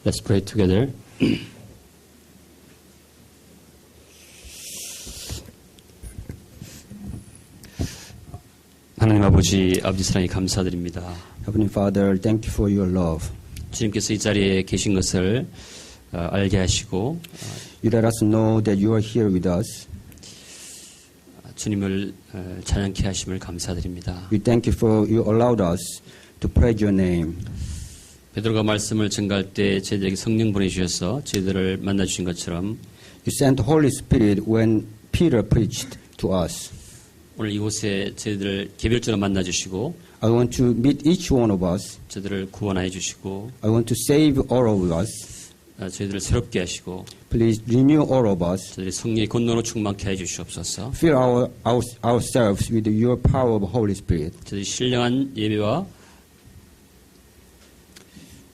Let's pray together. 하나님 아버지 사랑에 감사드립니다. Heavenly Father, thank you for your love. 주님께서 이 자리에 계신 것을 알게 하시고 You let us know that you are here with us. 주님을 찬양케 하심을 감사드립니다. We thank you for you allowed us to praise your name. 베드로가 말씀을 전가할 때 저희들에게 성령 보내주셔서 저희들을 만나주신 것처럼 You sent the Holy Spirit when Peter preached to us. 오늘 이곳에 저희들을 개별적으로 만나주시고 I want to meet each one of us. 저희들을 구원하여 주시고 I want to save all of us. 저희들을 새롭게 하시고 Please renew all of us. 저희들이 성령의 권능으로 충만케 해 주시옵소서. Fill ourselves with your power of Holy Spirit 저희들이 신령한 예배와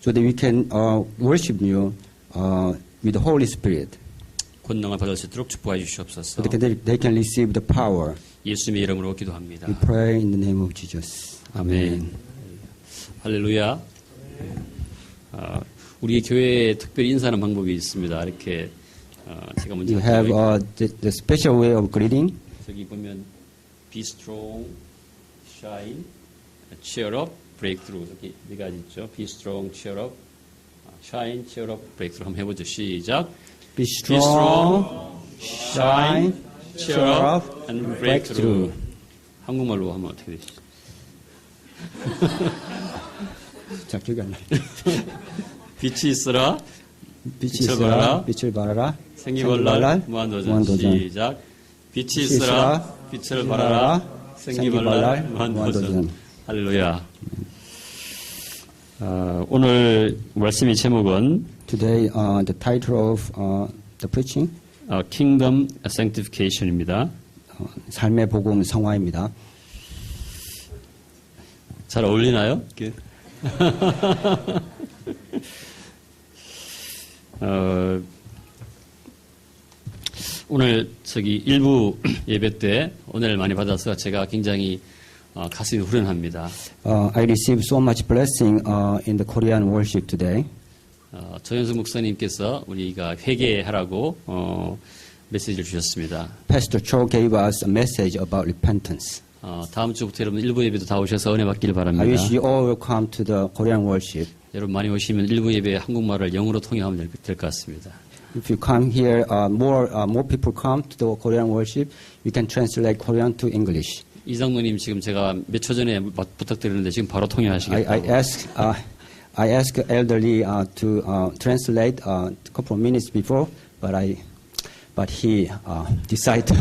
so that we can worship you with the Holy Spirit. 권능을 받을 수 있도록 축복해 주시옵소서. So that they can receive the power. 예수님의 이름으로 기도합니다. We pray in the name of Jesus. 아멘. 할렐루야. 우리 교회에 특별히 인사하는 방법이 있습니다. 이렇게 제가 먼저 You have the special way of greeting. 저기 보면 be strong, shine, cheer up, breakthrough 여기 네 가지 있죠. be strong, cheer up, shine, cheer up, breakthrough 한번 해보죠. 시작. Be strong, shine, cheer up, and breakthrough. 한국말로 하면 어떻게 되시죠? 자, 기억이 안 나요. 빛이 있어라. 빛을 발하라. 빛을 발하라. 생기발랄 무한도전. 시작. 빛이 있어라. 빛을 발하라. 생기발랄 무한도전. 할렐루야. 오늘 말씀의 제목은 Today, the title of the preaching, Kingdom Sanctification입니다. 삶의 복음 성화입니다. 잘 어울리나요? 오늘 일부 예배 때 은혜를 많이 받아서 제가 굉장히 가슴이 후련합니다. I received so much blessing in the Korean worship today. 조현수 목사님께서 우리가 회개하라고 메시지를 주셨습니다. Pastor Cho gave us a message about repentance. 다음 주부터 여러분 일부 예배도 다 오셔서 은혜 받기를 바랍니다. I wish you all will come to the Korean worship. 여러분 많이 오시면 일부 예배 한국말을 영어로 통역하면 될 것 같습니다. If you come here, more people come to the Korean worship. You can translate Korean to English. 이장로님 지금 제가 몇 초 전에 부탁드렸는데 지금 바로 통역하시겠다고. I asked elderly to translate a couple of minutes before, but he decided.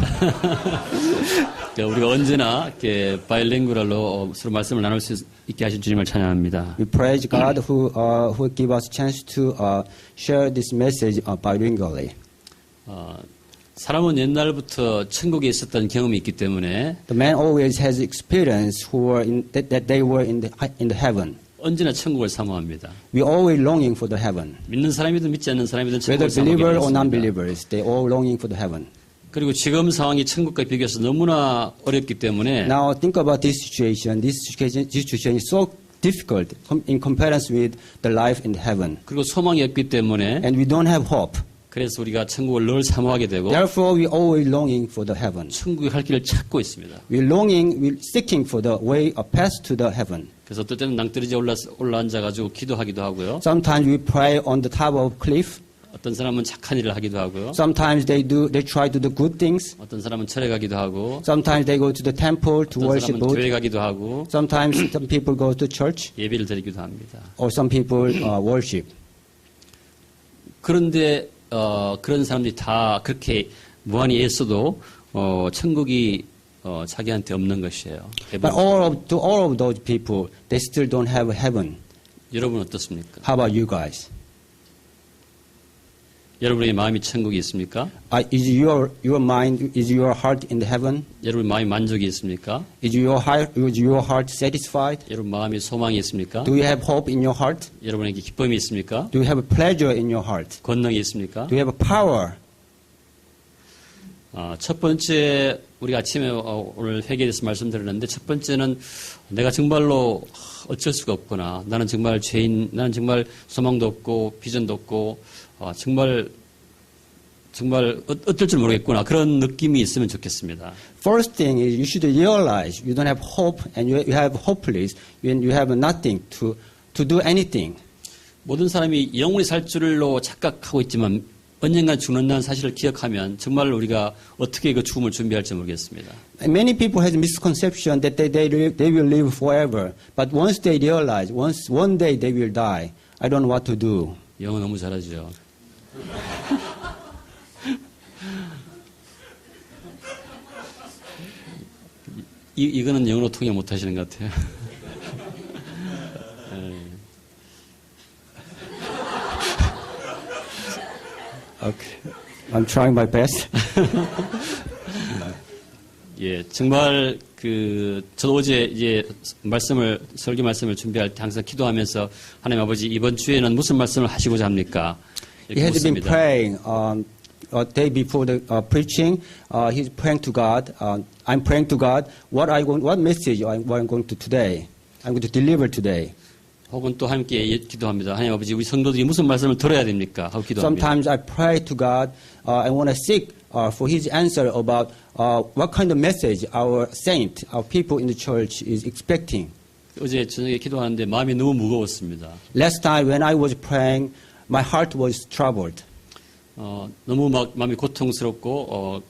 우리가 언제나 이렇게 바이링구얼로 서로 말씀을 나눌 수 있게 하신 주님을 찬양합니다. We praise God who give us chance to share this message bilingually. 사람은 옛날부터 천국에 있었던 경험이 있기 때문에 The man always has experience that they were in the heaven. 언제나 천국을 사모합니다. We always longing for the heaven. 믿는 사람이든 믿지 않는 사람이든 Whether 천국을 사모하게 believer or 되었습니다. non-believers, they all longing for the heaven. 그리고 지금 상황이 천국과 비교해서 너무나 어렵기 때문에 Now think about this situation. This situation is so difficult in comparison with the life in heaven. 그리고 소망이 없기 때문에 And we don't have hope. 그래서 우리가 천국을 늘 사모하게 되고 Therefore, we always longing for the heaven. 천국의 갈 길을 찾고 있습니다. We're seeking for the way, a path to the heaven. 그래서 어떨 때는 낭떠러지에 올라앉아가지고 기도하기도 하고요. Sometimes we pray on the top of cliff. 어떤 사람은 착한 일을 하기도 하고요. Sometimes they try to do good things. 어떤 사람은 절에 가기도 하고 Sometimes they go to the temple to 어떤 worship 사람은 교회 God. 가기도 하고 Sometimes some people go to church, 예배를 드리기도 합니다. or some people worship. 그런데 그런 사람들이 다 그렇게 무한히 애써도 천국이 자기한테 없는 것이에요. But to all of those people, they still don't have heaven. 여러분 어떻습니까? How about you guys? 여러분의 마음이 천국이 있습니까? Is your mind, is your heart in the heaven? 여러분 마음이 만족이 있습니까? Is your heart satisfied? 여러분 마음이 소망이 있습니까? Do you have hope in your heart? 여러분에게 기쁨이 있습니까? Do you have pleasure in your heart? 권능이 있습니까? Do you have power? 첫 번째 우리가 아침에 오늘 회개에 대해서 말씀드렸는데 첫 번째는 내가 정말로 어쩔 수가 없구나. 나는 정말 죄인, 나는 정말 소망도 없고 비전도 없고 정말 어떨 줄 모르겠구나. 그런 느낌이 있으면 좋겠습니다. First thing is you should realize you don't have hope and you have hopeless when you have nothing to do anything. 모든 사람이 영원히 살 줄로 착각하고 있지만 언젠간 죽는다는 사실을 기억하면 정말 우리가 어떻게 그 죽음을 준비할지 모르겠습니다. And many people have misconception that they will live forever. But once they realize, one day they will die, I don't know what to do. 영어 너무 잘하죠. 이거는 영어로 통역 못 하시는 것 같아요. Okay. I'm trying my best. 예, 정말 저도 어제 이제 설교 말씀을 준비할 때 항상 기도하면서 하나님 아버지 이번 주에는 무슨 말씀을 하시고자 합니까? He has been praying a day before the preaching. He's praying to God. I'm praying to God. What message I'm going to today? I'm going to deliver today. 혹은 또 함께 기도합니다. 하나님 아버지 우리 성도들이 무슨 말씀을 들어야 됩니까? 하고 기도합니다. Sometimes I pray to God. I want to seek for His answer about what kind of message our saint, our people in the church is expecting. 어제 저녁에 기도하는데 마음이 너무 무거웠습니다. Last time when I was praying, my heart was troubled. 너무 마음이 고통스럽고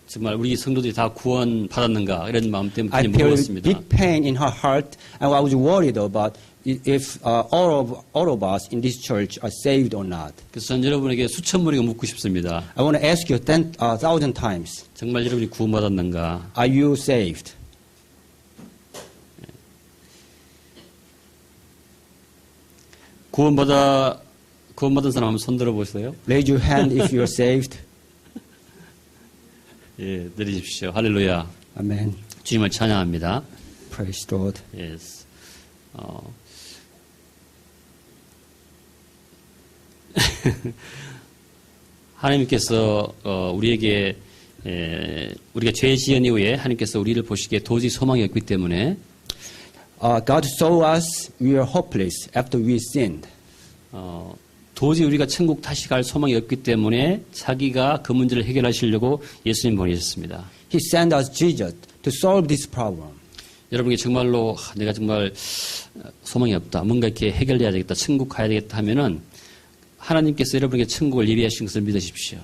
정말 우리 성도들이 다 구원 받았는가 이런 마음 때문에 I 굉장히 무거웠습니다. felt big pain in her heart, and I was worried about if all of us in this church are saved or not. 그래서 전 여러분에게 수천 번이고 묻고 싶습니다. I want to ask you 10,000 times: 정말 여러분이 구원 받았는가? Are you saved? 구원받은 사람 한번 손 들어보세요. Raise your hand if you are saved. 예, 내리십시오. 할렐루야. Amen. 주님을 찬양합니다. Praise the Lord. Yes. 하나님께서 우리에게 우리가 죄 지은 이후에 하나님께서 우리를 보시기에 도저히 소망이 없기 때문에 God saw us we were hopeless after we sinned. 도저히 우리가 천국 다시 갈 소망이 없기 때문에 자기가 그 문제를 해결하시려고 예수님 보내셨습니다. He sent us Jesus to solve this problem. 여러분이 정말로 내가 정말 소망이 없다. 뭔가 이렇게 해결해야 되겠다. 천국 가야 되겠다 하면은 하나님께서 여러분에게 천국을 예비하신 것을 믿으십시오.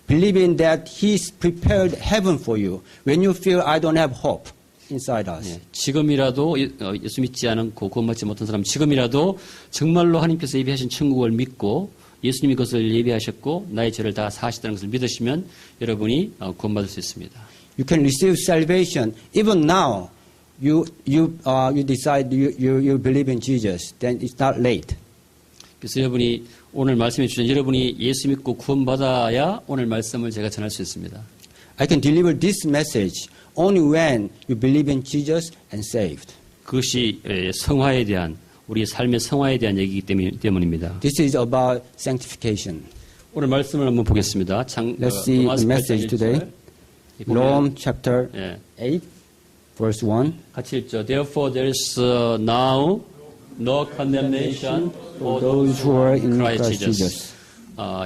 Believe in that He's prepared heaven for you when you feel I don't have hope inside us. 예, 지금이라도 예수 믿지 않고 구원받지 못한 사람 지금이라도 정말로 하나님께서 예비하신 천국을 믿고 예수님이 그것을 예비하셨고 나의 죄를 다 사하셨다는 것을 믿으시면 여러분이 구원받을 수 있습니다. You can receive salvation even now. You decide you believe in Jesus. Then it's not late. 그래서 여러분이 오늘 말씀해 주신 여러분이 예수 믿고 구원받아야 오늘 말씀을 제가 전할 수 있습니다. I can deliver this message only when you believe in Jesus and saved. 그것이 성화에 대한 우리의 삶의 성화에 대한 얘기이기 때문입니다. This is about sanctification. 오늘 말씀을 한번 보겠습니다. Let's see the message today. Rome chapter 8, verse 1. 같이 읽죠. Therefore there is now no condemnation for those who are in Christ Christ Jesus.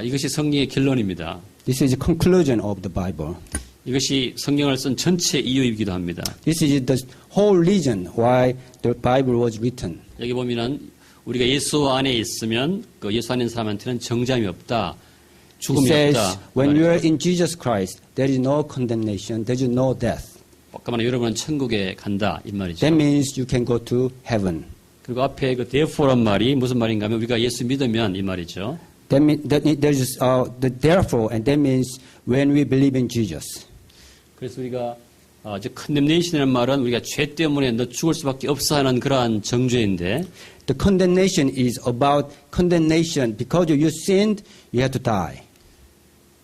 이것이 성경의 결론입니다. This is the conclusion of the Bible. 이것이 성경을 쓴 전체 이유이기도 합니다. This is the whole reason why the Bible was written. 여기 보면은 우리가 예수 안에 있으면 그 예수 안에 있는 사람한테는 정죄함이 없다. It 죽음이 says, 없다. when you are in Jesus Christ, there is no condemnation, there is no death. 그러면 여러분은 천국에 간다 이 말이죠. That means you can go to heaven. 그리고 앞에 그 therefore란 말이 무슨 말인가 하면 우리가 예수 믿으면 이 말이죠. There is the therefore, and that means when we believe in Jesus. 그래서 우리가 이제 condemnation이라는 말은 우리가 죄 때문에 너 죽을 수밖에 없어 하는 그러한 정죄인데 The condemnation is about condemnation because you sinned, you have to die.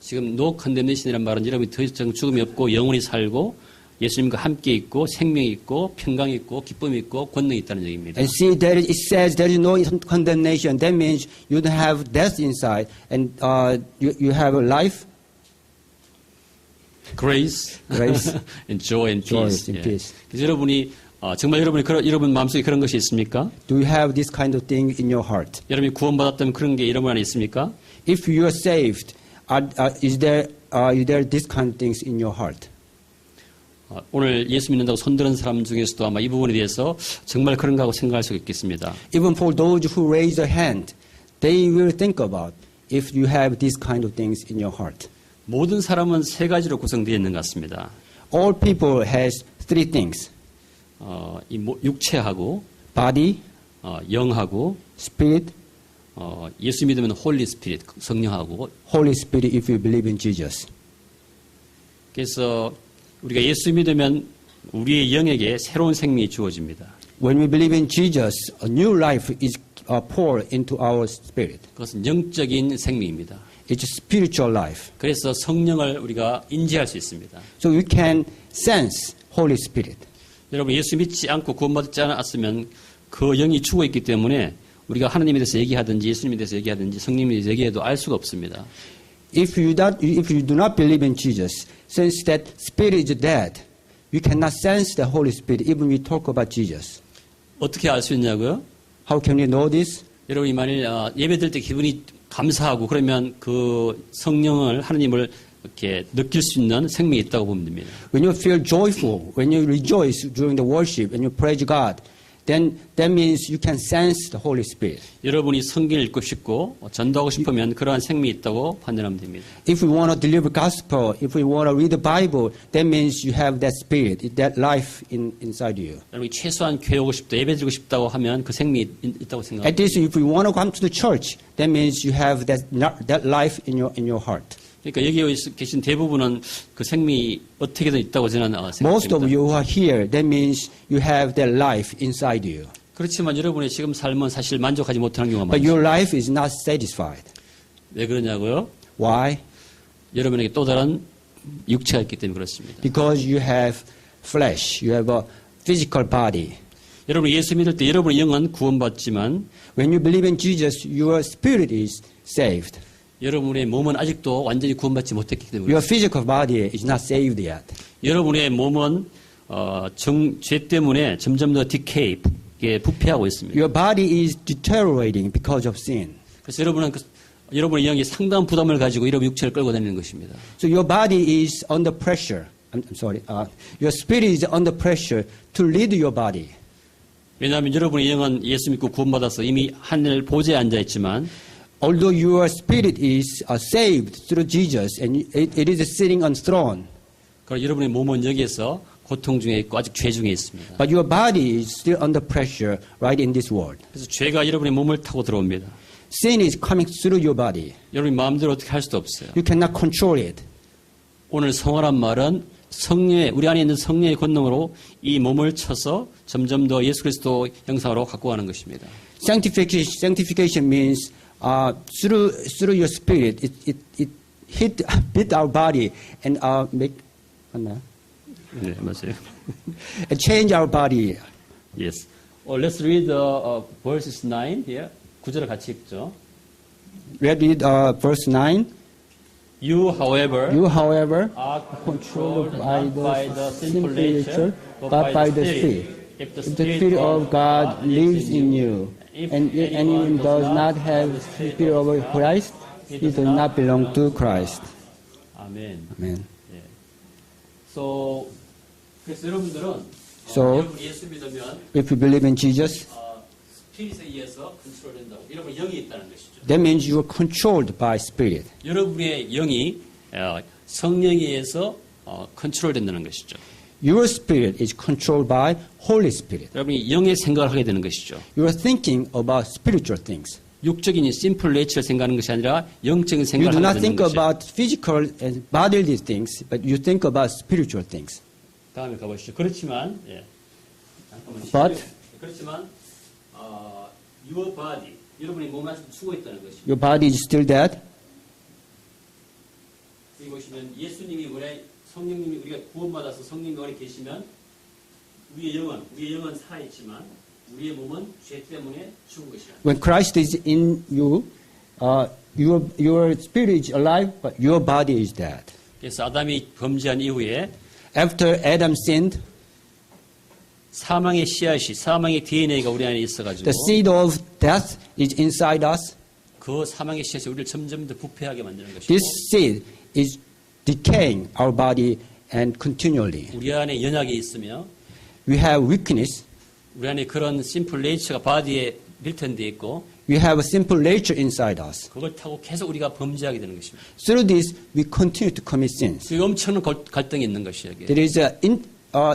지금 no condemnation이라는 말은 여러분이 더 이상 죽음이 없고 영원히 살고 예수님과 함께 있고 생명이 있고 평강이 있고 기쁨이 있고 권능이 있다는 얘기입니다. And see that it says there is no condemnation. That means you don't have death inside, and you have a life. grace, grace, and joy and joy peace. and peace. 그래서 여러분이 정말 여러분 마음속에 그런 것이 있습니까? Do you have this kind of thing in your heart? 여러분이 구원받았다면 그런 게 여러분 안에 있습니까? If you are saved, is there this kind of things in your heart? 오늘 예수 믿는다고 손드는 사람 중에서도 아마 이 부분에 대해서 정말 그런가 하고 생각할 수 있겠습니다. Even for those who raise a hand, they will think about if you have these kind of things in your heart. 모든 사람은 세 가지로 구성되어 있는 것 같습니다. All people has three things: 육체하고, body, 영하고, spirit, 예수 믿으면 홀리 스피릿, 성령하고. Holy Spirit if you believe in Jesus. 그래서 우리가 예수 믿으면 우리의 영에게 새로운 생명이 주어집니다. When we believe in Jesus, a new life is poured into our spirit. 그것은 영적인 생명입니다. It's a spiritual life. 그래서 성령을 우리가 인지할 수 있습니다. So you can sense Holy Spirit. 여러분 예수 믿지 않고 구원받지 않았으면 그 영이 죽어 있기 때문에 우리가 하나님에 대해서 얘기하든지 예수님에 대해서 얘기하든지 성령에 대해서 얘기해도 알 수가 없습니다. If you do not believe in Jesus, since that spirit is dead, you cannot sense the Holy Spirit even we talk about Jesus. 어떻게 알 수 있냐고요? How can you know this? 여러분이 만일 예배 드릴 때 기분이 감사하고 그러면 그 성령을 하나님을 이렇게 느낄 수 있는 생명이 있다고 보면 됩니다. When you feel joyful, when you rejoice during the worship and you praise God, then that means you can sense the Holy Spirit. 여러분이 성경을 읽고 싶고 전도하고 싶으면 그러한 생명이 있다고 판단하면 됩니다. If we want to deliver gospel, if we want to read the Bible, that means you have that spirit, that life inside you. 여러분이 최소한 교회 오고 싶다, 예배 드리고 싶다고 하면 그 생명이 있다고 생각합니다. At least if we want to come to the church, that means you have that life in your heart. 그러니까 여기 계신 대부분은 그 생명이 어떻게든 있다고 저는 생각합니다. Most of you who are here, that means you have that life inside you. 그렇지만 여러분의 지금 삶은 사실 만족하지 못하는 경우가 But 많죠. your life is not satisfied. 왜 그러냐고요? Why? 여러분에게 또 다른 육체가 있기 때문에 그렇습니다. Because you have flesh, you have a physical body. 여러분이 예수 믿을 때 여러분의 영은 구원받지만 When you believe in Jesus, your spirit is saved. 여러분의 몸은 아직도 완전히 구원받지 못했기 때문에 Your physical body is not saved yet. 여러분의 몸은 죄 때문에 점점 더 디케이, 부패하고 있습니다. Your body is deteriorating because of sin. 그래서 여러분의 영이 상당한 부담을 가지고 여러분 육체를 끌고 다니는 것입니다. So your body is under pressure. I'm sorry. Your spirit is under pressure to lead your body. 왜냐하면 여러분의 영은 예수 믿고 구원받아서 이미 하늘 보좌에 앉아 있지만 Although your spirit is saved through Jesus and it is sitting on throne, 그리고 여러분의 몸은 여기에서 고통 중에 있고 아직 죄 중에 있습니다. but your body is still under pressure right in this world. 그래서 죄가 여러분의 몸을 타고 들어옵니다. Sin is coming through your body. 여러분이 마음대로 어떻게 할 수도 없어요. You cannot control it. 오늘 성화란 말은 우리 안에 있는 성령의 권능으로 이 몸을 쳐서 점점 더 예수 그리스도 형상으로 갖고 가는 것입니다. Sanctification means through your spirit, it beat our body and make 네, 맞아요. change our body. Yes. Let's read verses 9 here. 9절을 같이 읽죠. Read verse 9. You, however, are controlled by the sinful nature, but by the Spirit. If If the Spirit of God lives in you, and if anyone does not have the Spirit of Christ, he does not belong to Christ. 아멘. Amen. 예. 그래서 여러분들은 So, 여러분 예수 믿으면 if you believe in Jesus, 스피릿에 의해서 컨트롤된다고. 여러분 영이 있다는 것이죠. that means you are controlled by Spirit. 여러분의 영이 성령에 의해서 컨트롤된다는 것이죠. Your spirit is controlled by Holy Spirit. 여러분이 영의 생각을 하게 되는 것이죠. You are thinking about spiritual things. 육적인 심플 네이처를 생각하는 것이 아니라 영적인 You 생각을 do not 하게 되는 think 것이죠. about physical and bodily things, but you think about spiritual things. 다음에 가보시죠. 그렇지만 잠깐만요. But 그렇지만 your body, 여러분의 몸은 아직 죽어 있다는 것이죠. your body is still dead. 여기 보시면 예수님이 원래 성령님이 우리가 구원받아서 성령님 안에 계시면 우리의 영은 살아있지만 우리의 몸은 죄 때문에 죽은 것이야. When Christ is in you, your spirit is alive, but your body is dead. 그래서 아담이 범죄한 이후에 After Adam sinned, 사망의 씨앗이, 사망의 DNA가 우리 안에 있어가지고 the seed of death is inside us. 그 사망의 씨앗이 우리를 점점 더 부패하게 만드는 것이고 This seed is decaying our body and continually. 우리 안에 연약이 있으며 We have weakness. 우리 안에 그런 심플 네이처가 바디에 빌트인되어 있고 We have a simple nature inside us. 그걸 타고 계속 우리가 범죄하게 되는 것입니다. Through this, we continue to commit sins. 그 엄청난 갈등이 있는 것이에요. 이게. There is an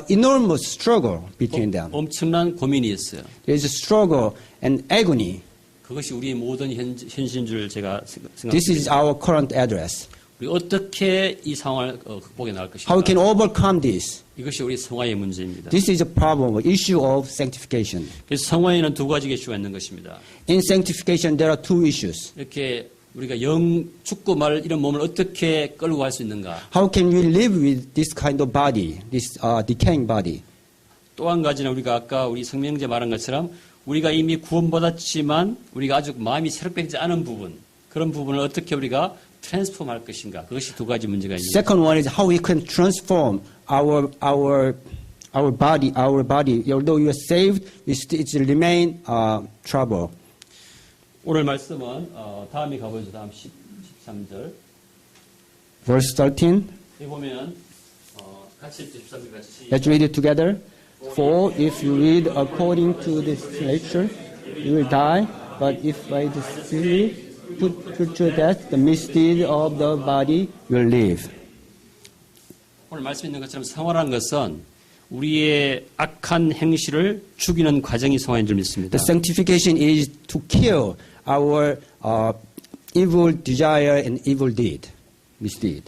enormous struggle between them. 엄청난 고민이 있어요. There is a struggle and agony. 그것이 우리의 모든 현실인 줄 제가 This is 생각합니다. our current address. 우리 어떻게 이 상황을 극복해 나갈 것인가? How we can overcome this? 이것이 우리 성화의 문제입니다. This is a problem, an issue of sanctification. 그래서 성화에는 두 가지 이슈가 있는 것입니다. In sanctification, there are two issues. 이렇게 우리가 영 죽고 말 이런 몸을 어떻게 끌고 갈 수 있는가? How can we live with this kind of body, this decaying body? 또 한 가지는 우리가 아까 우리 성명제 말한 것처럼 우리가 이미 구원받았지만 우리가 아직 마음이 새롭지 않은 부분, 그런 부분을 어떻게 우리가 트랜스폼 할 것인가? 그것이 두 가지 문제가 있습니다. Second one is how we can transform our body. Although you are saved, it still remain trouble. 오늘 말씀은 다음에 가보죠. 다음 13절. Verse 13. 여기 보면 같이 13절 같이. Let's read it together. For if you read according to this nature, you will die. But if by the Spirit put to death the misdeed of the body, you will live. 오늘 말씀 있는 것처럼 성화라는 것은 우리의 악한 행실을 죽이는 과정이 성화인 줄 믿습니다. The sanctification is to kill our evil desire and evil deed, misdeed.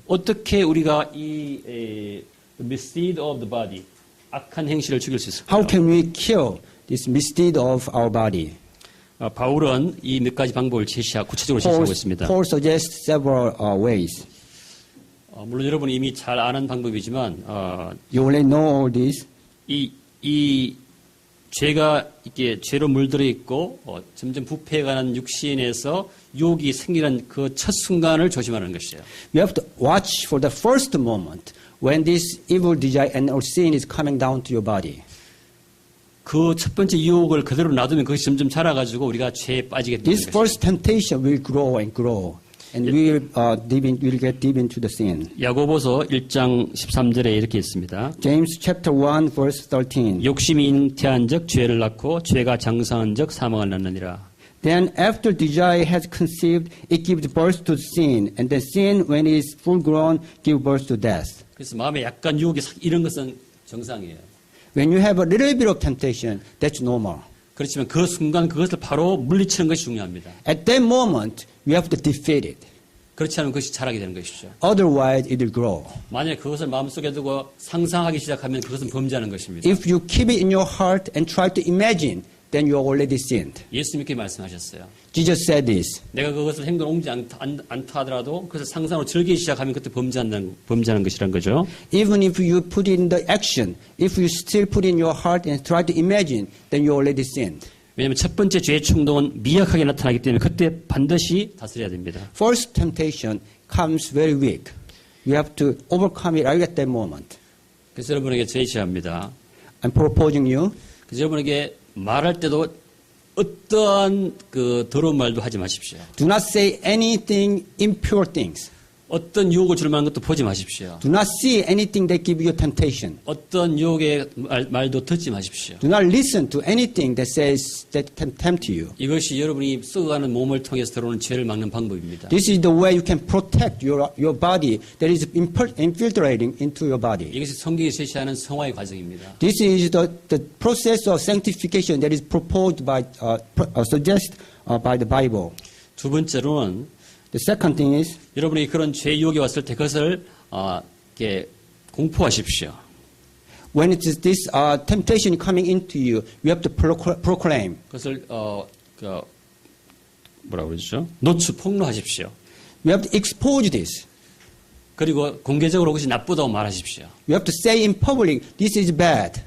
어떻게 우리가 이 misdeed of the body, 악한 행실을 죽일 수 있을까요? How can we kill this misdeed of our body? 바울은 이 몇 가지 방법을 구체적으로 제시하고 있습니다. Paul suggests several ways. 물론 여러분이 이미 잘 아는 방법이지만 You already know all this. 이 죄가 이게 죄로 물들어 있고 점점 부패해가는 육신에서 유혹이 생기는 그 첫 순간을 조심하는 것이에요. You have to watch for the first moment when this evil desire and or sin is coming down to your body. 그 첫 번째 유혹을 그대로 놔두면 그것이 점점 자라가지고 우리가 죄에 빠지게 되는 This 것이에요. first temptation will grow and grow, and we will get deep into the sin. 야고보서 1장 13절에 이렇게 있습니다. James chapter 1 verse 13. 욕심이 잉태한즉 죄를 낳고 죄가 장성한즉 사망을 낳느니라. Then after desire has conceived, it gives birth to sin, and then sin, when it is full grown, gives birth to death. 그래서 마음에 약간 유혹이 이런 것은 정상이에요. When you have a little bit of temptation, that's normal. 그렇지만 그 순간 그것을 바로 물리치는 것이 중요합니다. At that moment, you have to defeat it. 그렇지 않으면 그것이 자라게 되는 것이죠. Otherwise, it will grow. 만약에 그것을 마음속에 두고 상상하기 시작하면 그것은 범죄하는 것입니다. If you keep it in your heart and try to imagine, then you are already sinned. 예수님께 말씀하셨어요. Jesus said this. 내가 그것을 행동 옮지 않다 하더라도 그것을 상상으로 즐기기 시작하면 그때 범죄하는 것이란 거죠. Even if you put it in the action, if you still put it in your heart and try to imagine, then you are already sinned. 왜냐하면 첫 번째 죄의 충동은 미약하게 나타나기 때문에 그때 반드시 다스려야 됩니다. First temptation comes very weak. You have to overcome it right at that moment. 그래서 여러분에게 제시합니다. I'm proposing you. 그래서 여러분에게 말할 때도 어떠한 그 더러운 말도 하지 마십시오. Do not say anything impure things. 어떤 유혹을 줄 만한 것도 보지 마십시오. Do not see anything that gives you temptation. 어떤 유혹의 말도 듣지 마십시오. Do not listen to anything that says that can tempt you. 이것이 여러분이 썩어가는 몸을 통해서 들어오는 죄를 막는 방법입니다. This is the way you can protect your body that is infiltrating into your body. 이것이 성경이 제시하는 성화의 과정입니다. This is the process of sanctification that is proposed by, suggested by the Bible. 두 번째로는 The second thing is, 여러분이 그런 죄 유혹이 왔을 때 그것을 이렇게 공포하십시오. when it is this temptation coming into you, you have to proclaim. 그것을 뭐라고 그러죠? 노출 폭로하십시오. You have to expose this. 그리고 공개적으로 그것이 나쁘다고 말하십시오. You have to say in public, this is bad.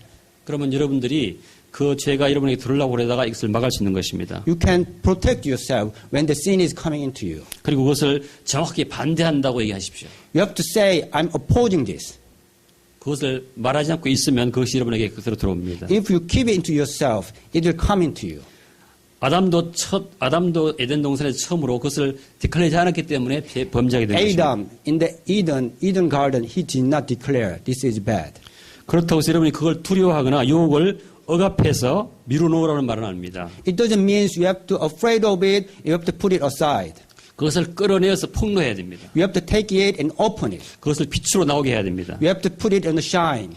그러면 여러분들이 그 죄가 여러분에게 들어오려고 그러다가 이것을 막을 수 있는 것입니다. You can protect yourself when the sin is coming into you. 그리고 그것을 정확하게 반대한다고 얘기하십시오. You have to say, I'm opposing this. 그것을 말하지 않고 있으면 그것이 여러분에게 그대로 들어옵니다. If you keep it into yourself, it will come into you. 아담도 에덴 동산에서 처음으로 그것을 디클레이지 않았기 때문에 범죄하게 된 것입니다. Adam, in the Eden garden, he did not declare this is bad. 그렇다고 해서 여러분이 그걸 두려워하거나 유혹을 억압해서 미루놓으라는 말은 아닙니다. It doesn't mean you have to afraid of it, you have to put it aside. 그것을 끌어내어서 폭로해야 됩니다. You have to take it and open it. 그것을 빛으로 나오게 해야 됩니다. You have to put it in the shine.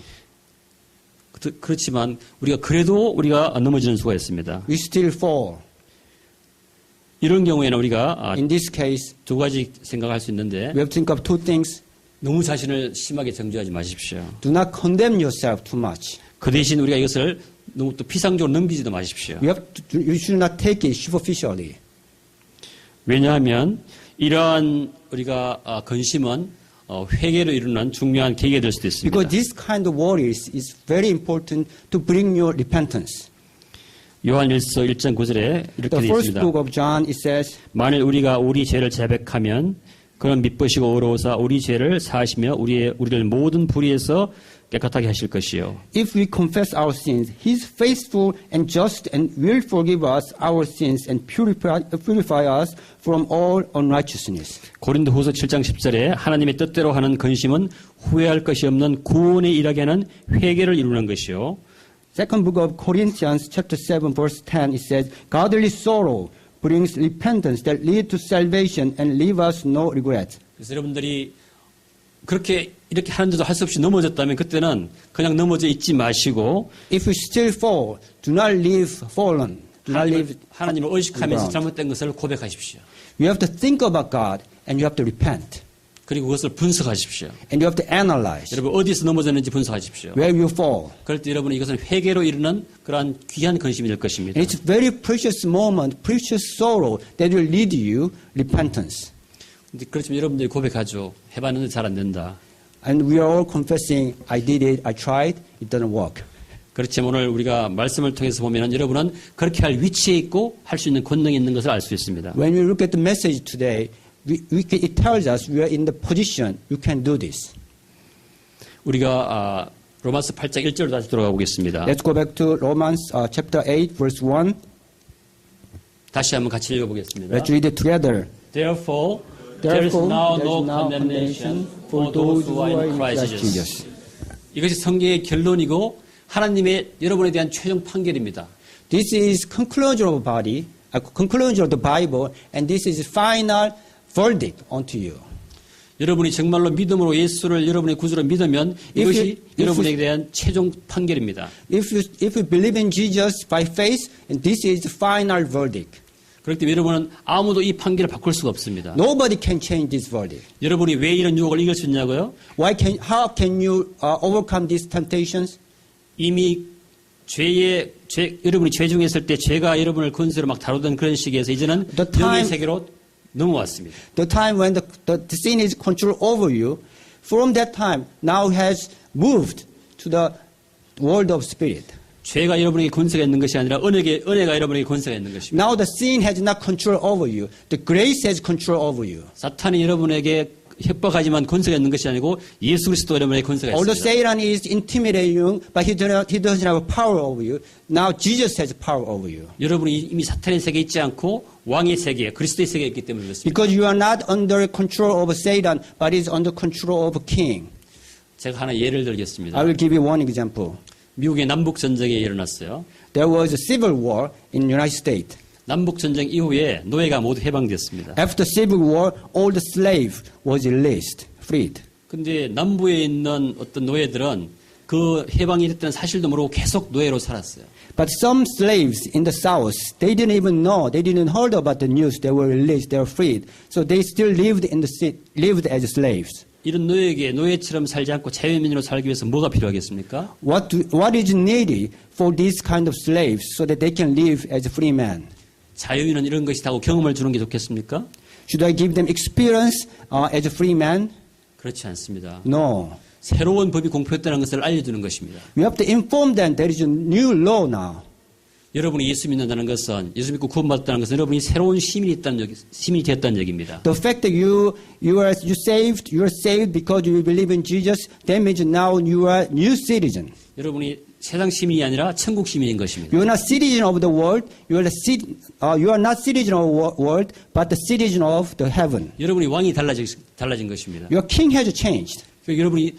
그렇지만 그래도 우리가 넘어지는 수가 있습니다. We still fall. 이런 경우에는 우리가 In this case, 두 가지 생각할 수 있는데 we have to think of two things. 너무 자신을 심하게 정죄하지 마십시오. Do not condemn yourself too much. 그 대신 우리가 이것을 너무 또 피상적으로 넘기지도 마십시오. You should not take it superficially. 왜냐하면 이러한 우리가 근심은 회개로 이루는 중요한 계기가 될 수도 있습니다. Because this kind of worries is very important to bring your repentance. 요한일서 1장 9절에 이렇게 The 되어 first 있습니다. book of John, it says, 만일 우리가 우리 죄를 자백하면 그는 미쁘시고 의로우사 우리 죄를 사하시며 우리를 모든 불의에서 깨끗하게 하실 것이요. if we confess our sins, he is faithful and just and will forgive us our sins and purify us from all unrighteousness. 고린도후서 7장 10절에 하나님의 뜻대로 하는 근심은 후회할 것이 없는 구원에 이르게 하는 회개를 이루는 것이요. Second book of Corinthians, chapter 7, verse 10, it says, godly sorrow brings repentance that lead to salvation and leave us no regret. 그래서 여러분들이 이렇게 하는데도 할 수 없이 넘어졌다면 그때는 그냥 넘어져 있지 마시고 If you still fall, do not leave fallen. Do not leave. 하나님을 의식하면서 ground. 잘못된 것을 고백하십시오. You have to think about God and you have to repent. 그리고 그것을 분석하십시오. And you have to analyze 여러분 어디서 넘어졌는지 분석하십시오. where you fall. 그럴 때 여러분 이것은 회개로 이르는 그러한 귀한 근심이 될 것입니다. And it's a very precious moment, precious sorrow that will lead you repentance. 근데 그렇지만 여러분들이 고백하죠. 해봤는데 잘 안 된다. And we are all confessing, I did it, I tried, it doesn't work. 그렇지만 오늘 우리가 말씀을 통해서 보면 여러분은 그렇게 할 위치에 있고 할 수 있는 권능이 있는 것을 알 수 있습니다. When we look at the message today, it tells us we are in the position, you can do this. 우리가 로마서 8장 1절로 다시 돌아가 보겠습니다. Let's go back to Romans chapter 8, verse 1. 다시 한번 같이 읽어보겠습니다. Let's read it together. Therefore, there is now no condemnation for those who are in Christ Jesus. 이것이 성경의 결론이고 하나님의 여러분에 대한 최종 판결입니다. This is conclusion of conclusion of the Bible, and this is final verdict unto you. 여러분이 정말로 믿음으로 예수를 여러분의 구주로 믿으면 이것이 여러분에 대한 최종 판결입니다. If you believe in Jesus by faith, and this is the final verdict. 그렇기 때문에 여러분은 아무도 이 판결을 바꿀 수가 없습니다. Nobody can change this verdict. 여러분이 왜 이런 유혹을 이길 수 있냐고요? How can you overcome these temptations? 이미 여러분이 죄 중에 있을 때 죄가 여러분을 권세로 막 다루던 그런 시기에서 이제는 영의 세계로 넘어왔습니다. The time when the sin is control over you, from that time now has moved to the world of spirit. 죄가 여러분에게 권세가 있는 것이 아니라 은혜가 여러분에게 권세가 있는 것입니다. Now the sin has not control over you. The grace has control over you. 사탄이 여러분에게 협박하지만 권세가 있는 것이 아니고 예수 그리스도 여러분에게 권세가 Although 있습니다. Satan is intimidating you, but he doesn't have power over you. Now Jesus has power over you. 여러분이 이미 사탄의 세계에 있지 않고 왕의 세계, 그리스도의 세계에 있기 때문에 그렇습니다. Because you are not under control of Satan, but is under control of king. 제가 하나 예를 들겠습니다. I will give you one example. 미국의 남북 전쟁이 일어났어요. There was a civil war in United States. 남북 전쟁 이후에 노예가 모두 해방됐습니다. After civil war, all the slaves was released, freed. 근데 남부에 있는 어떤 노예들은 그 해방이 됐다는 사실도 모르고 계속 노예로 살았어요. But some slaves in the south, they didn't even know, they didn't heard about the news. They were released, they were freed. So they still lived lived as slaves. 이런 노예에게 노예처럼 살지 않고 자유민으로 살기 위해서 뭐가 필요하겠습니까? What is needed for these kind of slaves so that they can live as a free man? 자유인은 이런 것이라고 경험을 주는 게 좋겠습니까? Should I give them experience as a free man? 그렇지 않습니다. No. 새로운 법이 공표했다는 것을 알려주는 것입니다. We have to inform them there is a new law now. 여러분이 예수 믿는다는 것은 예수 믿고 구원받았다는 것은 여러분이 새로운 시민이 되었다는 얘기입니다. The fact that you are saved because you believe in Jesus, that means now you are new citizen. 여러분이 세상 시민이 아니라 천국 시민인 것입니다. You are not citizen of the world. You are not citizen of the world, but the citizen of the heaven. 여러분이 왕이 달라진 것입니다. Your king has changed. 여러분이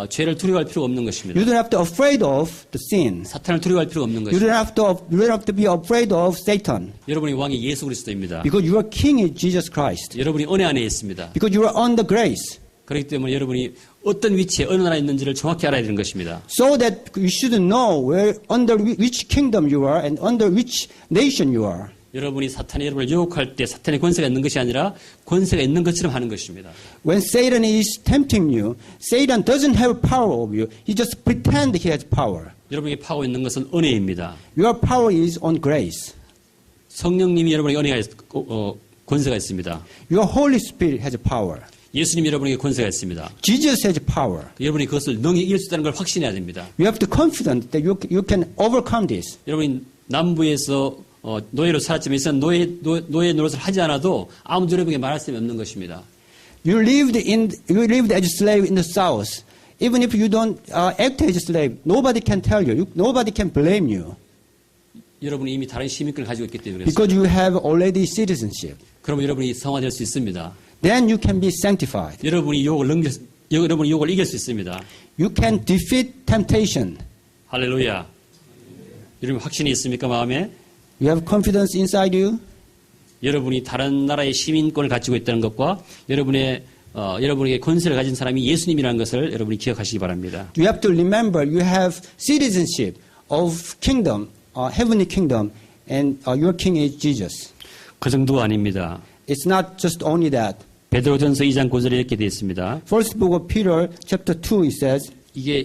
죄를 두려워할 필요가 없는 것입니다. You don't have to be afraid of the sin. 사탄을 두려워할 필요가 없는 You 것입니다. don't have to be afraid of Satan. 여러분이 왕이 예수 그리스도입니다. Because your king is Jesus Christ. 여러분이 은혜 안에 있습니다. Because you are under grace. 그렇기 때문에 여러분이 어떤 위치에 어느 나라에 있는지를 정확히 알아야 되는 것입니다. So that you should know under which kingdom you are and under which nation you are. 여러분이 사탄이 여러분을 유혹할 때 사탄의 권세가 있는 것이 아니라 권세가 있는 것처럼 하는 것입니다. When Satan is tempting you, Satan doesn't have power over you. He just pretend he has power. 여러분에게 파고 있는 것은 은혜입니다. Your power is on grace. 성령님이 여러분에게 은혜가 권세가 있습니다. Your Holy Spirit has power. 예수님이 여러분에게 권세가 있습니다. Jesus has power. 여러분이 그것을 능히 이길 수 있다는 걸 확신해야 됩니다. You have to be confident that you can overcome this. 여러분이 남부에서 노예로 살았지만 이제는 노예 노릇을 하지 않아도 아무도 여러분에게 말할 수 없는 것입니다. You lived as a slave in the south. Even if you don't act as a slave, nobody can tell you. Nobody can blame you. 여러분이 이미 다른 시민권을 가지고 있기 때문에 Because you have already citizenship. 그러면 여러분이 성화될 수 있습니다. Then you can be sanctified. 여러분이 유혹을 이길 수 있습니다. You can defeat temptation. 할렐루야. 여러분 확신이 있습니까 마음에? You have confidence inside you. 여러분이 다른 나라의 시민권을 가지고 있다는 것과 여러분에게 권세를 가진 사람이 예수님이라는 것을 여러분이 기억하시기 바랍니다. You have to remember you have citizenship of kingdom, heavenly kingdom, and your king is Jesus. 그 정도가 아닙니다. It's not just only that. 베드로전서 2장 9절에 이렇게 되어 있습니다. First book of Peter, chapter 2, it says, 이게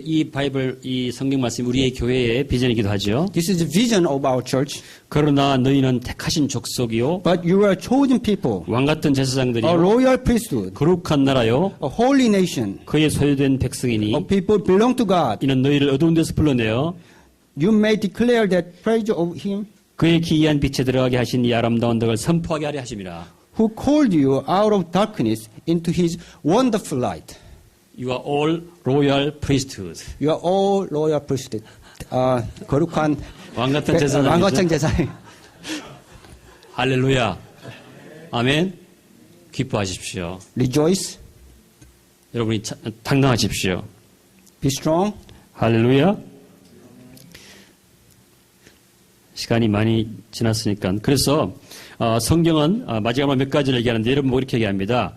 이 성경 말씀이 우리의 교회의 비전이기도 하죠. this is the vision of our church. 그러나 너희는 택하신 족속이요, But you are chosen people, 왕 같은 a 제사장들이요, royal priesthood, 거룩한 나라요, a holy nation, 그의 소유된 백성이니 a people belong to God. 이는 너희를 어두운 데서 불러내어 You may declare that praise of him 그의 기이한 빛에 들어가게 하신 이 아름다운 덕을 선포하게 하려 하심이라. who called you out of darkness into his wonderful light. You are all royal priesthood. You are all royal priesthood. 거룩한 왕 같은 제사장이죠. 왕같은 제사장. 할렐루야. 아멘. 기뻐하십시오. Rejoice. 여러분이 당당하십시오. Be strong. 할렐루야. 시간이 많이 지났으니까. 그래서 성경은 마지막으로 몇 가지를 얘기하는데 여러분 뭐 이렇게 얘기합니다.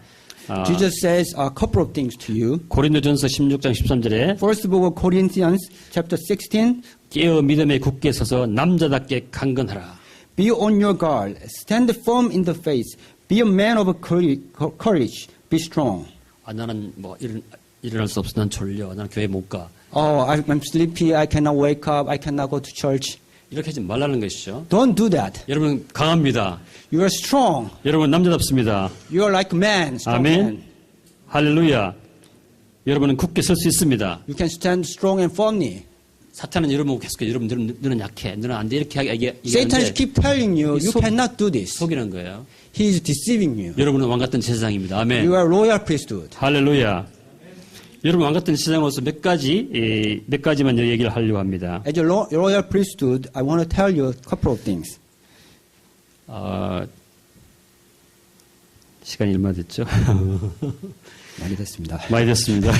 Jesus says a couple of things to you. 고린도전서 16장 13절에 First book of Corinthians, chapter 16. 깨어 믿음에 굳게 서서 남자답게 강건하라. Be on your guard. Stand firm in the faith. Be a man of courage. Be strong. 나는 뭐 일어날 수 없어. 난 졸려. 나는 교회 못 가. Oh, I'm sleepy. I cannot wake up. I cannot go to church. 이렇게 하지 말라는 것이죠. Don't do that. 여러분 강합니다. You are strong. 여러분 남자답습니다. You are like man. Strong 아멘. man. 할렐루야. 여러분은 굳게 설 수 있습니다. You can stand strong and firmly. 사탄은 여러분 계속 여러분 너는 약해. 너는 안 돼. 이렇게 Satan 얘기하는데 keep telling you you cannot do this. 속이는 거예요. He is deceiving you. 여러분은 왕 같은 제사장입니다. 아멘. You are royal priesthood. 할렐루야. 여러분 왕 같은 제사장으로서 몇 가지만 얘기를 하려고 합니다. As a royal priesthood, I want to tell you a couple of things. 시간이 얼마 됐죠? 많이 됐습니다. 많이 됐습니다.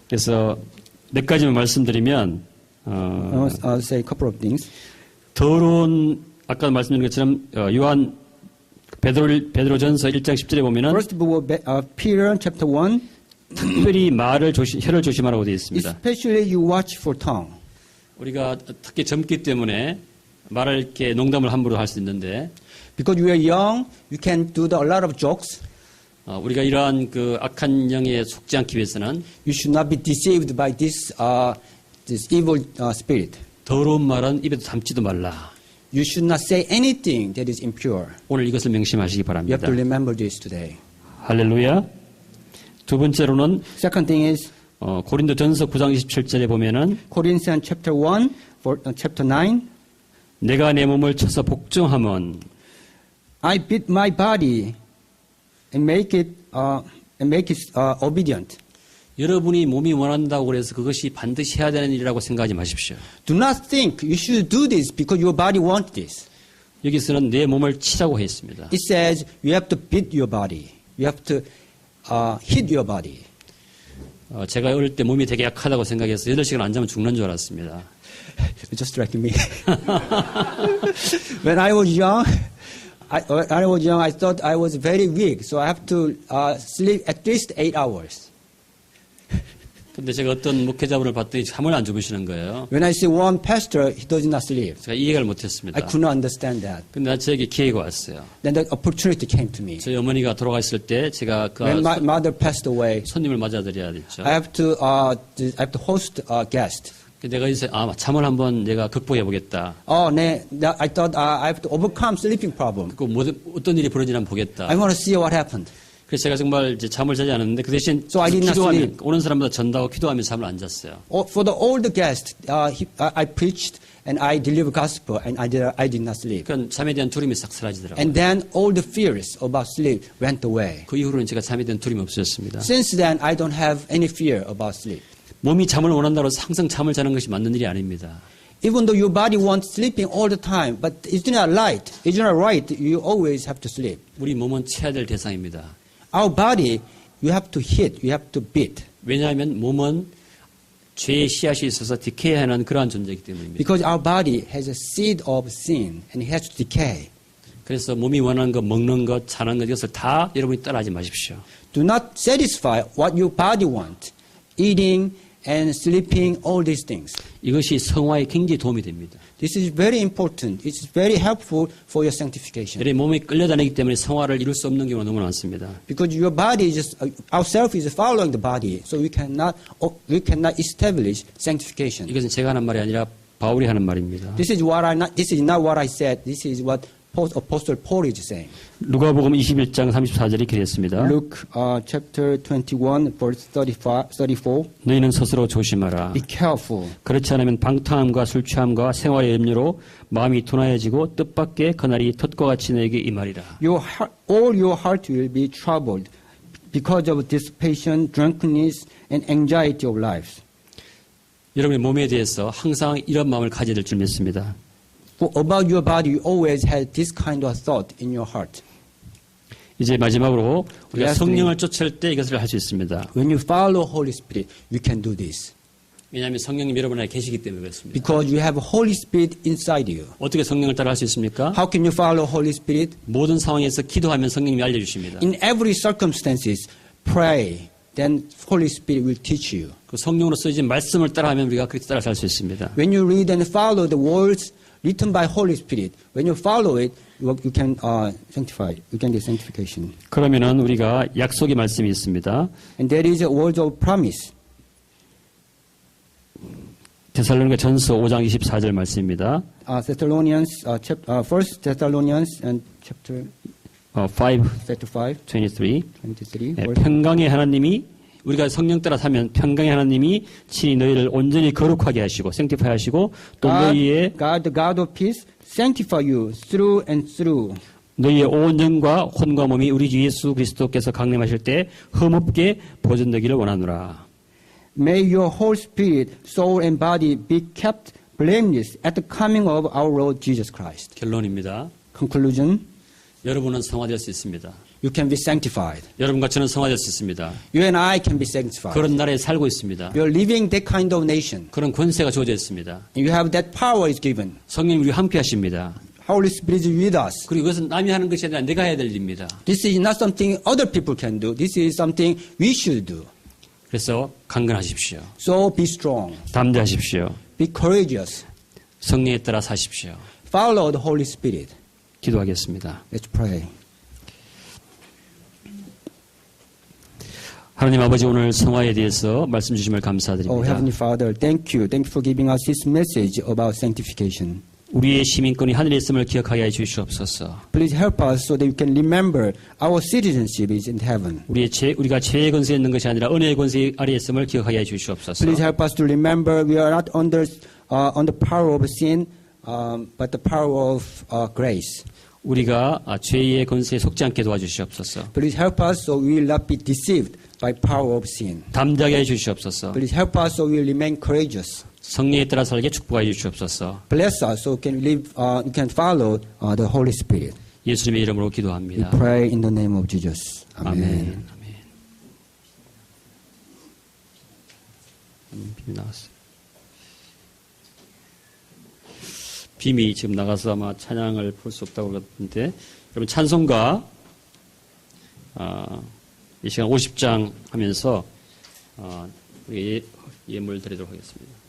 그래서 몇 가지만 말씀드리면 I'll say a couple of things. 더러운 아까 말씀드린 것처럼 베드로전서 1장 10절에 보면은 First book of Peter, chapter 1. 특별히 혀를 조심하라고 되어 있습니다. Especially you watch for tongue. 우리가 특히 젊기 때문에 말을 이렇게 농담을 함부로 할 수 있는데 Because you are young, you can do a lot of jokes. 우리가 이러한 그 악한 영에 속지 않기 위해서는 You should not be deceived by this evil spirit. 더러운 말은 입에도 담지도 말라. You should not say anything that is impure. 오늘 이것을 명심하시기 You have 바랍니다. to remember this today. 할렐루야. 두 번째로는 Second thing is 고린도전서 9장 27절에 보면은 Corinthians chapter 1, chapter 9. 내가 내 몸을 쳐서 복종하면 I beat my body and make it obedient. 여러분이 몸이 원한다고 해서 그것이 반드시 해야 되는 일이라고 생각하지 마십시오. Do not think you should do this because your body wants this. 여기서는 내 몸을 치라고 했습니다. It says you have to beat your body. You have to hit your body. 제가 어릴 때 몸이 되게 약하다고 생각해서 8시간 안 자면 죽는 줄 알았습니다. Just like me. When I was young, I thought I was very weak, so I have to sleep at least 8 hours. 근데 제가 어떤 목회자분을 봤더니 잠을 안 주무시는 거예요. When I see one pastor, he does not sleep. 제가 이해를 못했습니다. I could not understand that. 근데 저에게 기회가 왔어요. Then the opportunity came to me. 저희 어머니가 돌아가셨을 때 제가 그 When my mother passed away, 손님을 맞아드려야 됐죠. I have to host a guest. 내가 이제 잠을 한번 내가 극복해 보겠다. I thought I have to overcome sleeping problem. 그 어떤 일이 벌어지나 한번 보겠다. I want to see what happened. 그래서 제가 정말 이제 잠을 자지 않았는데 그 대신 So I did not 기도하면 sleep. 오는 사람마다 전다고 기도하면서 잠을 안 잤어요. For the older guest, I preached and I delivered gospel and I did not sleep. 그러니까 잠에 대한 두려움이 싹 사라지더라고요. And then all the fears about sleep went away. 그 이후로는 제가 잠에 대한 두려움이 없어졌습니다. Since then, I don't have any fear about sleep. 몸이 잠을 원한다고 해서 항상 잠을 자는 것이 맞는 일이 아닙니다. Even though your body wants sleeping all the time, but it's not right. It's not right. You always have to sleep. 우리 몸은 쳐야 될 대상입니다. Our body, you have to hit, you have to beat. 왜냐하면 몸은 죄의 씨앗이 있어서 디케이하는 그러한 존재이기 때문입니다. Because our body has a seed of sin and it has to decay. 그래서 몸이 원하는 것, 먹는 것, 자는 것 이것을 다 여러분이 따라하지 마십시오. Do not satisfy what your body wants. Eating and sleeping, all these things. 이것이 성화에 굉장히 도움이 됩니다. This is very important. It's very helpful for your sanctification. 여러분 몸이 끌려다니기 때문에 성화를 이룰 수 없는 경우가 너무 많습니다. Because your body is just, ourself is following the body, so we cannot establish sanctification. 이것은 제가 하는 말이 아니라 바울이 하는 말입니다. This is not what I said. This is what Apostle Paul is saying. 누가복음 21장 34절이 이렇게 됐습니다. Luke chapter 21, verse 34. 너희는 스스로 조심하라. Be careful. 그렇지 않으면 방탕함과 술 취함과 생활의 염려로 마음이 둔하여지고 뜻밖의 그날이 덫과 같이 너에게 임하리라. All your heart will be troubled because of dissipation, drunkenness, and anxiety of life. 여러분의 몸에 대해서 항상 이런 마음을 가져야 될 줄 믿습니다. About your body, you always had this kind of thought in your heart. 이제 마지막으로 우리가 Lastly, 성령을 쫓을 때 이것을 할 수 있습니다. When you follow Holy Spirit, you can do this. 왜냐하면 성령님 여러분 안에 계시기 때문에 그렇습니다. Because you have Holy Spirit inside you. 어떻게 성령을 따라 할 수 있습니까? How can you follow Holy Spirit? 모든 상황에서 기도하면 성령님이 알려주십니다. In every circumstances, pray. Then Holy Spirit will teach you. 그 성령으로 쓰여진 말씀을 따라하면 우리가 그렇게 따라 살 수 있습니다. When you read and follow the words written by Holy Spirit, when you follow it, you can sanctify. You can get sanctification. 그러면은 우리가 약속의 말씀이 있습니다. And there is a word of promise. 데살로니가 전서 5장 24절 말씀입니다. First Thessalonians and chapter 5, chapter 5, 23. 23. 네, 평강의 하나님이 우리가 성령 따라 사면 평강의 하나님이 친히 너희를 온전히 거룩하게 하시고 sanctify 하시고 또 너희의 God, the God of peace, sanctify you through and through. 너희의 온 영과 혼과 몸이 우리 주 예수 그리스도께서 강림하실 때 흠없게 보존되기를 원하노라. May your whole spirit, soul and body be kept blameless at the coming of our Lord Jesus Christ. 결론입니다. Conclusion. 여러분은 성화될 수 있습니다. You can be sanctified. 여러분과 저는 성화될 수 있습니다. You and I can be sanctified. 그런 나라에 살고 있습니다. You're living that kind of nation. 그런 권세가 주어져 있습니다. You have that power is given. 성령님 우리 함께 하십니다. Holy Spirit is with us. 그리고 이것은 남이 하는 것이 아니라 내가 해야 될 일입니다. This is not something other people can do. This is something we should do. 그래서 강건하십시오. So be strong. 담대하십시오. Be courageous. 성령에 따라 사십시오. Follow the Holy Spirit. 기도하겠습니다. Let's pray. 하나님 아버지 오늘 성화에 대해서 말씀 주심을 Oh, 감사드립니다. Heavenly Father, thank you. Thank you for giving us this message about sanctification. 우리의 시민권이 하늘에 있음을 기억하게 해 주시옵소서. Please help us so that we can remember our citizenship is in heaven. 우리가 죄의 권세에 있는 것이 아니라 은혜의 권세 아래에 있음을 기억하게 해 주시옵소서. Please help us to remember we are not under power of sin, but the power of grace. 우리가 죄의 권세에 속지 않게 도와주시옵소서. Please help us so we will not be deceived by power of sin. 담대하게 해 주시옵소서. Please help us so we will remain courageous. 성령에 따라 살게 축복하여 주시옵소서. Bless us so we can live, we can follow the Holy Spirit. 예수님의 이름으로 We 기도합니다. pray in the name of Jesus. 아멘. Amen. 아멘. 빔이 나갔어요. 빔이 지금 나가서 아마 찬양을 볼 수 없다고 그러는데, 여러분 찬송가 이 시간 50장 하면서 우리 예물 드리도록 하겠습니다.